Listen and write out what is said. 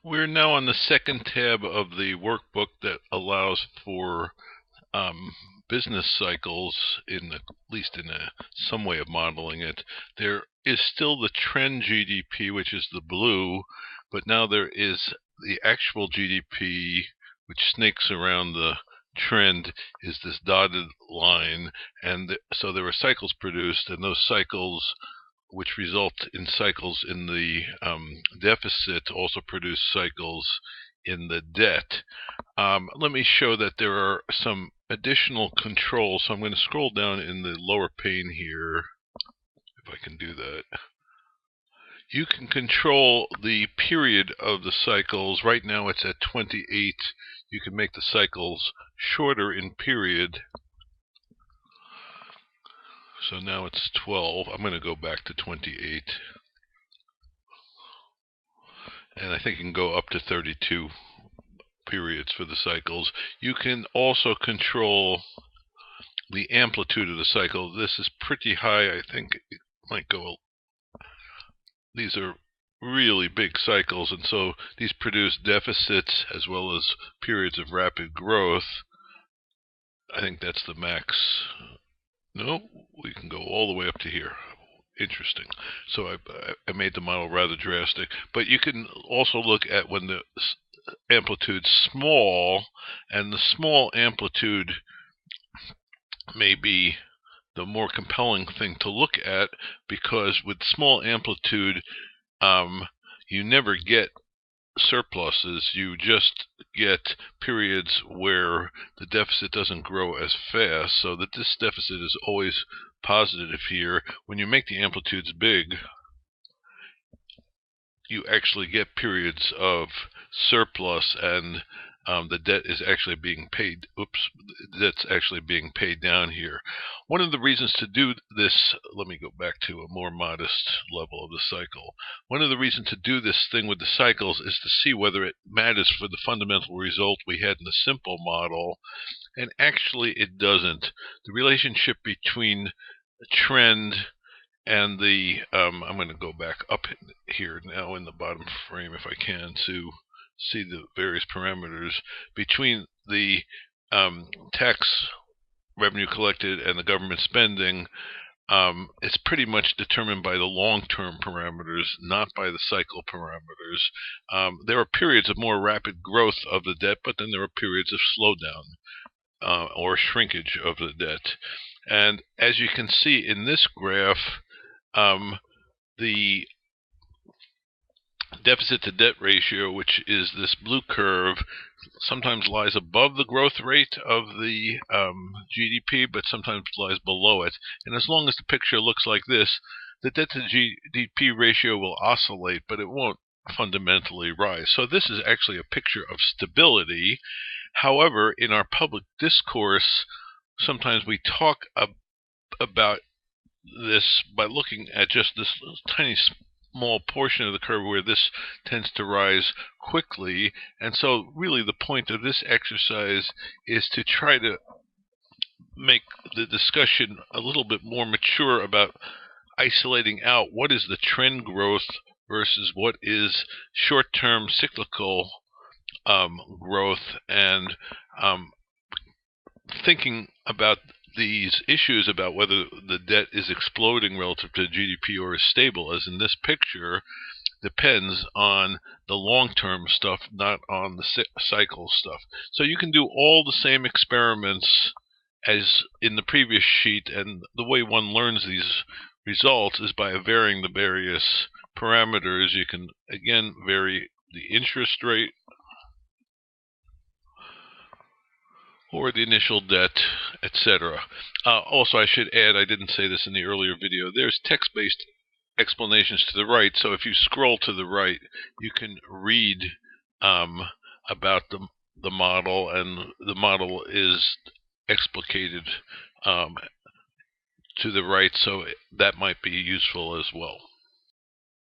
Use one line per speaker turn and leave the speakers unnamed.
We're now on the second tab of the workbook that allows for business cycles, at least in some way of modeling it. There is still the trend GDP, which is the blue, but now there is the actual GDP, which snakes around the trend, is this dotted line, and so there are cycles produced, and those cycles, which result in cycles in the deficit, also produce cycles in the debt. Let me show that there are some additional controls. So I'm going to scroll down in the lower pane here, if I can do that. You can control the period of the cycles. Right now it's at 28. You can make the cycles shorter in period. So now it's 12. I'm going to go back to 28. And I think you can go up to 32 periods for the cycles. You can also control the amplitude of the cycle. This is pretty high. I think it might go. These are really big cycles, and so these produce deficits as well as periods of rapid growth. I think that's the max. No, we can go all the way up to here. Interesting. So I made the model rather drastic, but you can also look at when the amplitude's small, and the small amplitude may be the more compelling thing to look at, because with small amplitude you never get surpluses. You just get periods where the deficit doesn't grow as fast, so that this deficit is always positive here. When you make the amplitudes big, you actually get periods of surplus, and the debt is actually being paid. Debt's actually being paid down here. One of the reasons to do this, let me go back to a more modest level of the cycle. One of the reasons to do this thing with the cycles is to see whether it matters for the fundamental result we had in the simple model, and actually it doesn't. The relationship between the trend and the I'm going to go back up here now in the bottom frame if I can to see the various parameters between the tax revenue collected and the government spending. It's pretty much determined by the long-term parameters, not by the cycle parameters. There are periods of more rapid growth of the debt, but then there are periods of slowdown or shrinkage of the debt. And as you can see in this graph, the deficit to debt ratio, which is this blue curve, sometimes lies above the growth rate of the GDP, but sometimes lies below it. And as long as the picture looks like this, the debt to GDP ratio will oscillate, but it won't fundamentally rise. So this is actually a picture of stability. However, in our public discourse, sometimes we talk about this by looking at just this tiny small portion of the curve where this tends to rise quickly. And so really the point of this exercise is to try to make the discussion a little bit more mature about isolating out what is the trend growth versus what is short-term cyclical growth, and thinking about these issues about whether the debt is exploding relative to GDP or is stable, as in this picture, depends on the long-term stuff, not on the cycle stuff. So you can do all the same experiments as in the previous sheet, and the way one learns these results is by varying the various parameters. You can again vary the interest rate or the initial debt, etc. Also, I should add, I didn't say this in the earlier video, there's text-based explanations to the right, so if you scroll to the right, you can read about the model, and the model is explicated to the right, so that might be useful as well.